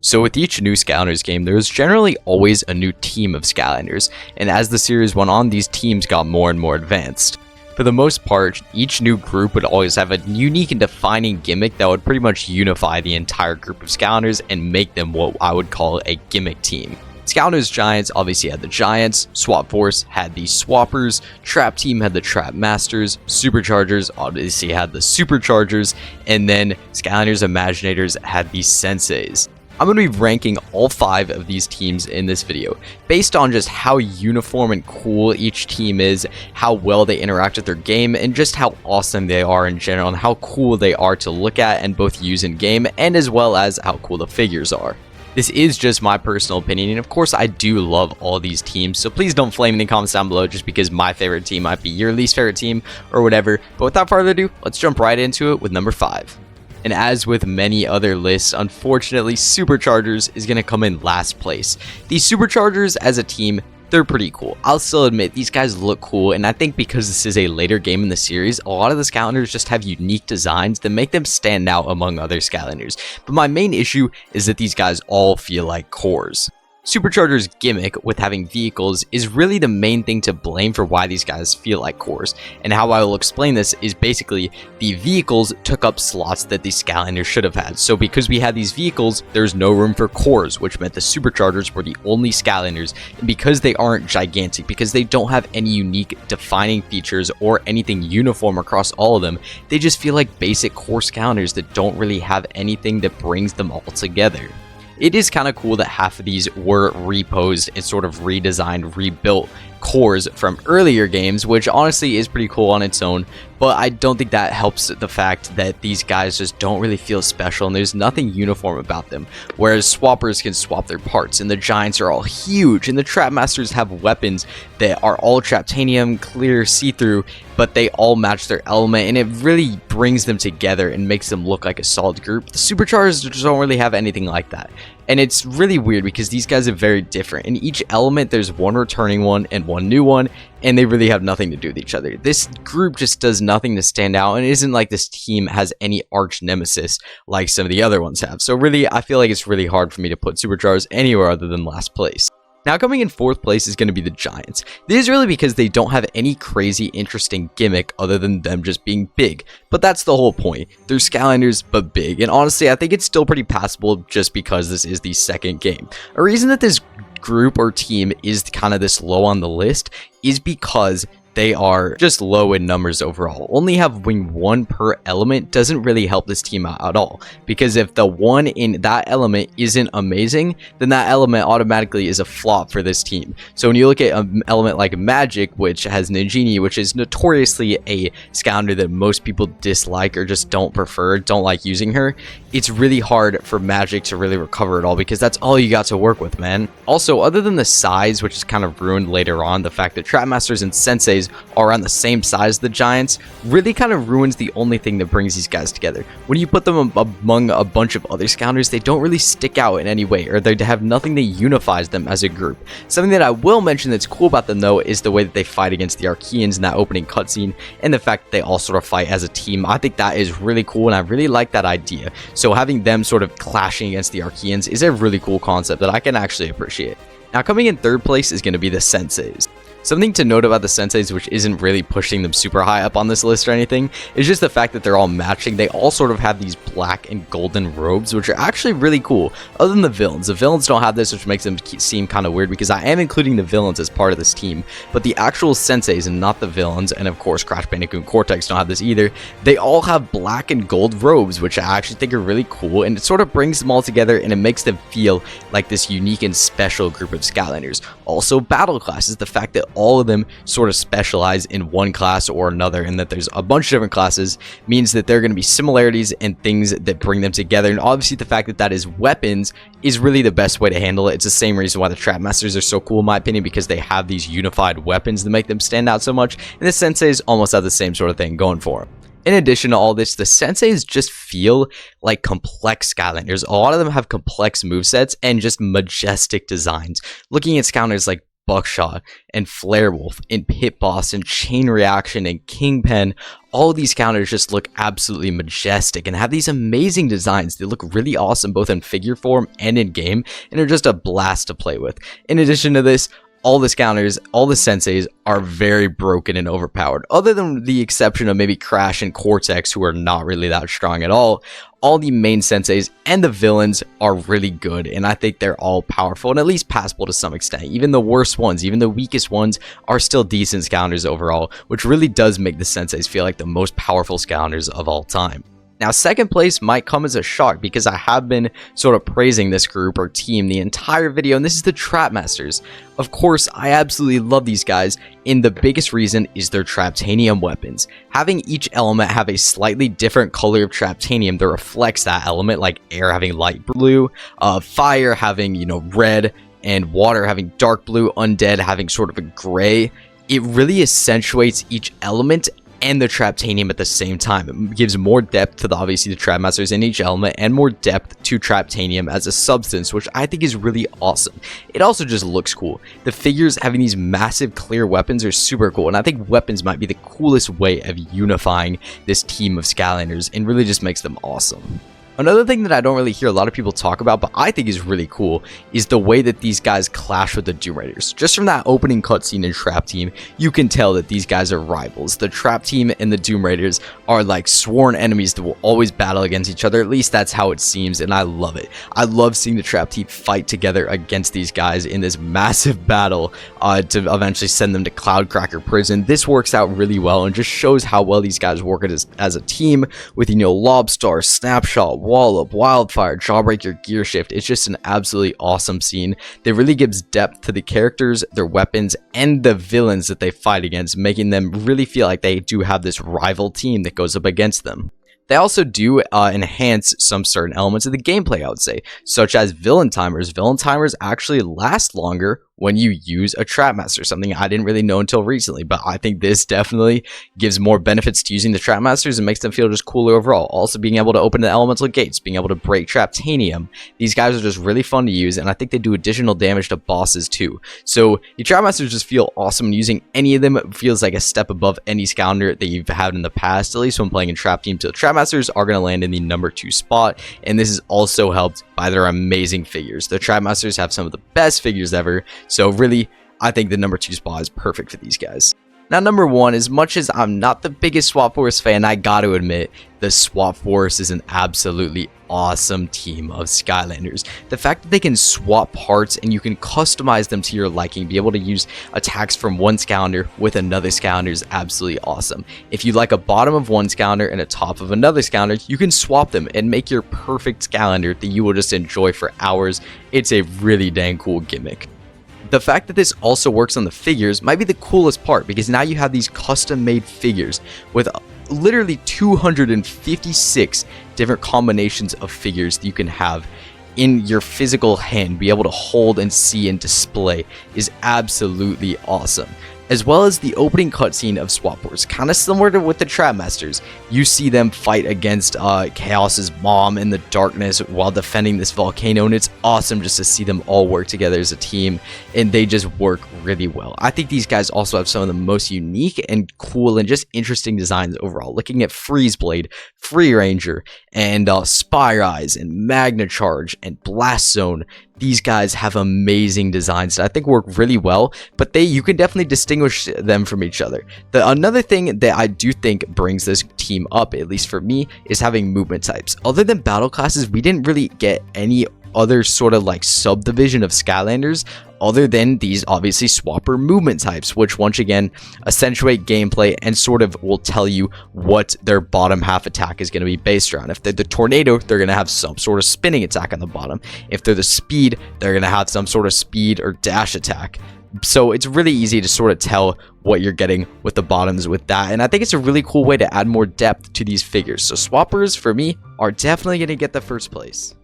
So with each new Skylanders game, there was generally always a new team of Skylanders, and as the series went on, these teams got more and more advanced. For the most part, each new group would always have a unique and defining gimmick that would pretty much unify the entire group of Skylanders and make them what I would call a gimmick team. Skylanders Giants obviously had the Giants, Swap Force had the Swappers, Trap Team had the Trap Masters, Superchargers obviously had the Superchargers, and then Skylanders Imaginators had the Senseis. I'm going to be ranking all 5 of these teams in this video, based on just how uniform and cool each team is, how well they interact with their game, and just how awesome they are in general, and how cool they are to look at and both use in game, and as well as how cool the figures are. This is just my personal opinion, and of course I do love all these teams, so please don't flame me in the comments down below just because my favorite team might be your least favorite team or whatever. But without further ado, let's jump right into it with number 5. And as with many other lists, unfortunately, Superchargers is going to come in last place. These Superchargers as a team, they're pretty cool. I'll still admit, these guys look cool, and I think because this is a later game in the series, a lot of the Skylanders just have unique designs that make them stand out among other Skylanders. But my main issue is that these guys all feel like cores. Supercharger's gimmick with having vehicles is really the main thing to blame for why these guys feel like cores, and how I will explain this is basically the vehicles took up slots that the Skylanders should have had. So because we had these vehicles, there's no room for cores, which meant the Superchargers were the only Skylanders, and because they aren't gigantic, because they don't have any unique defining features or anything uniform across all of them, they just feel like basic core Skylanders that don't really have anything that brings them all together. It is kind of cool that half of these were reposed and sort of redesigned, rebuilt cores from earlier games, which honestly is pretty cool on its own, but I don't think that helps the fact that these guys just don't really feel special and there's nothing uniform about them. Whereas Swappers can swap their parts, and the Giants are all huge, and the Trap Masters have weapons that are all Traptanium, clear, see-through, but they all match their element, and it really brings them together and makes them look like a solid group. The Superchargers just don't really have anything like that. And it's really weird because these guys are very different. In each element, there's one returning one and one new one, and they really have nothing to do with each other. This group just does nothing to stand out, and it isn't like this team has any arch nemesis like some of the other ones have. So really, I feel like it's really hard for me to put Superchargers anywhere other than last place. Now coming in 4th place is going to be the Giants. This is really because they don't have any crazy interesting gimmick other than them just being big. But that's the whole point. They're Skylanders but big, and honestly I think it's still pretty passable just because this is the second game. A reason that this group or team is kind of this low on the list is because they are just low in numbers overall. Only having one per element doesn't really help this team out at all, because if the one in that element isn't amazing, then that element automatically is a flop for this team. So when you look at an element like Magic, which has Ningini, which is notoriously a Skylander that most people dislike or just don't prefer, don't like using her, it's really hard for Magic to really recover it all because that's all you got to work with, man. Also, other than the size, which is kind of ruined later on, the fact that Trap Masters and Senseis are around the same size as the Giants really kind of ruins the only thing that brings these guys together. When you put them among a bunch of other Skylanders, they don't really stick out in any way, or they have nothing that unifies them as a group. Something that I will mention that's cool about them though is the way that they fight against the Archeans in that opening cutscene, and the fact that they all sort of fight as a team. I think that is really cool, and I really like that idea. So having them sort of clashing against the Archeans is a really cool concept that I can actually appreciate. Now coming in 3rd place is going to be the Senseis. Something to note about the Senseis, which isn't really pushing them super high up on this list or anything, is just the fact that they're all matching. They all sort of have these black and golden robes, which are actually really cool, other than the villains. The villains don't have this, which makes them seem kind of weird because I am including the villains as part of this team, but the actual Senseis and not the villains, and of course Crash Bandicoot and Cortex don't have this either, they all have black and gold robes, which I actually think are really cool, and it sort of brings them all together and it makes them feel like this unique and special group of Skylanders. Also, battle classes, the fact that all of them sort of specialize in one class or another, and that there's a bunch of different classes means that there are going to be similarities and things that bring them together. And obviously the fact that that is weapons is really the best way to handle it. It's the same reason why the Trap Masters are so cool in my opinion, because they have these unified weapons that make them stand out so much, and the Senseis almost have the same sort of thing going for them. In addition to all this, the Senseis just feel like complex Skylanders. A lot of them have complex movesets and just majestic designs. Looking at Skylanders like Buckshot and Flare Wolf and Pit Boss and Chain Reaction and Kingpin. All of these counters just look absolutely majestic and have these amazing designs. They look really awesome both in figure form and in game, and are just a blast to play with. In addition to this, all the counters, all the senseis are very broken and overpowered. Other than the exception of maybe Crash and Cortex, who are not really that strong at all the main senseis and the villains are really good, and I think they're all powerful and at least passable to some extent. Even the worst ones, even the weakest ones, are still decent counters overall, which really does make the senseis feel like the most powerful counters of all time. Now, second place might come as a shock because I have been sort of praising this group or team the entire video, and this is the Trapmasters. Of course, I absolutely love these guys, and the biggest reason is their Traptanium weapons. Having each element have a slightly different color of Traptanium that reflects that element, like air having light blue, fire having, red, and water having dark blue, undead having sort of a gray, it really accentuates each element and the Traptanium at the same time. It gives more depth to obviously the Trapmasters in each element, and more depth to Traptanium as a substance, which I think is really awesome. It also just looks cool. The figures having these massive clear weapons are super cool, and I think weapons might be the coolest way of unifying this team of Skylanders, and really just makes them awesome. Another thing that I don't really hear a lot of people talk about, but I think is really cool, is the way that these guys clash with the Doom Raiders. Just from that opening cutscene in Trap Team, you can tell that these guys are rivals. The Trap Team and the Doom Raiders are like sworn enemies that will always battle against each other. At least that's how it seems, and I love it. I love seeing the Trap Team fight together against these guys in this massive battle to eventually send them to Cloudcracker Prison. This works out really well and just shows how well these guys work as a team with, Lobstar, Snapshot, Wallop, Wildfire, Jawbreaker, Gear Shift. It's just an absolutely awesome scene that really gives depth to the characters, their weapons, and the villains that they fight against, making them really feel like they do have this rival team that goes up against them. They also do enhance some certain elements of the gameplay, I would say, such as villain timers. Villain timers actually last longer when you use a Trapmaster, something I didn't really know until recently, but I think this definitely gives more benefits to using the Trapmasters and makes them feel just cooler overall. Also, being able to open the elemental gates, being able to break Traptanium, these guys are just really fun to use, and I think they do additional damage to bosses too. So your Trapmasters just feel awesome, and using any of them feels like a step above any Skylander that you've had in the past, at least when playing in Trap Team. So the Trapmasters are going to land in the number 2 spot, and this is also helped by their amazing figures. The Trapmasters have some of the best figures ever, so really, I think the number 2 spot is perfect for these guys. Now, number 1, as much as I'm not the biggest Swap Force fan, I got to admit, the Swap Force is an absolutely awesome team of Skylanders. The fact that they can swap parts and you can customize them to your liking, be able to use attacks from one Skylander with another Skylander is absolutely awesome. If you like a bottom of one Skylander and a top of another Skylander, you can swap them and make your perfect Skylander that you will just enjoy for hours. It's a really dang cool gimmick. The fact that this also works on the figures might be the coolest part, because now you have these custom made figures with literally 256 different combinations of figures that you can have in your physical hand, be able to hold and see and display is absolutely awesome. As well as the opening cutscene of Swap Wars, kind of similar to with the Trapmasters. You see them fight against Chaos's mom in the darkness while defending this volcano, and it's awesome just to see them all work together as a team, and they just work really well. I think these guys also have some of the most unique and cool and just interesting designs overall. Looking at Freeze Blade, Free Ranger, and Spire Eyes, and Magna Charge, and Blast Zone. These guys have amazing designs that I think work really well, but you can definitely distinguish them from each other. Another thing that I do think brings this team up, at least for me, is having movement types. Other than battle classes, we didn't really get any other sort of like subdivision of Skylanders other than these obviously swapper movement types, which once again accentuate gameplay and sort of will tell you what their bottom half attack is going to be based around. If they're the tornado, they're going to have some sort of spinning attack on the bottom. If they're the speed, they're going to have some sort of speed or dash attack. So it's really easy to sort of tell what you're getting with the bottoms with that, and I think it's a really cool way to add more depth to these figures. So swappers for me are definitely going to get the first place.